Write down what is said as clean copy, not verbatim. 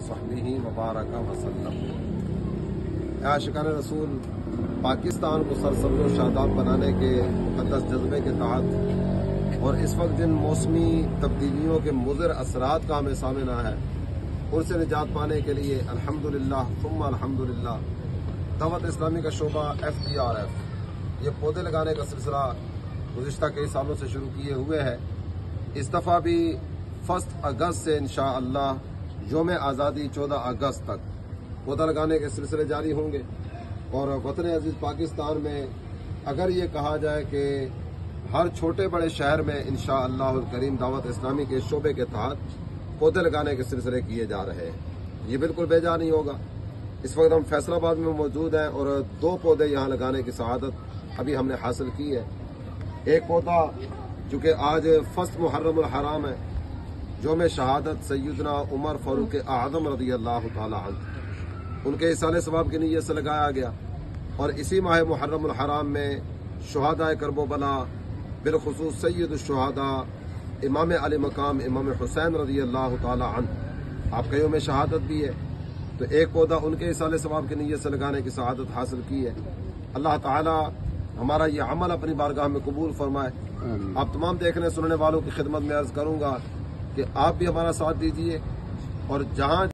वसहबिही वबारक वसल्लम। आशिकान रसूल, पाकिस्तान को सरसब्ज़ व शादाब बनाने के मुक़द्दस जज्बे के तहत और इस वक्त जिन मौसमी तब्दीलियों के मुज़र असरात का हमें सामना है, उनसे निजात पाने के लिए अल्हम्दुलिल्लाह सुम्मा अल्हम्दुलिल्लाह दावत इस्लामी का शोबा FDRF ये पौधे लगाने का सिलसिला गुज़िश्ता कई सालों से शुरू किए हुए है। इस दफ़ा भी 1 अगस्त से इंशाअल्लाह यौम आज़ादी 14 अगस्त तक पौधा लगाने के सिलसिले जारी होंगे। और वतन अजीज़ पाकिस्तान में अगर ये कहा जाए कि हर छोटे बड़े शहर में इंशाअल्लाह करीम दावत इस्लामी के शोबे के तहत पौधे लगाने के सिलसिले किए जा रहे हैं, ये बिल्कुल बेजा नहीं होगा। इस वक्त हम फैसलाबाद में मौजूद हैं और 2 पौधे यहाँ लगाने की सआदत अभी हमने हासिल की है। एक पौधा चूँकि आज 1 मुहर्रम हराम है, यौम शहादत सैयदना उमर फारूक आज़म रज़ी अल्लाह तआला अन्हु उनके इसाले सवाब की नीयत से लगाया गया। और इसी माह मुहर्रम हराम में शुहादाए करबला बिलखुसूस सैयद शुहादा इमाम अली मकाम इमाम हुसैन रज़ी अल्लाह तआला अन्हु आपका यौम शहादत भी है, तो एक पौधा उनके इसाले सवाब की नीयत से लगाने की सआदत हासिल की है। अल्लाह ताला हमारा ये अमल अपनी बारगाह में कबूल फरमाए। आप तमाम देखने सुनने वालों की खिदमत में अर्ज करूंगा कि आप भी हमारा साथ दीजिए और जहां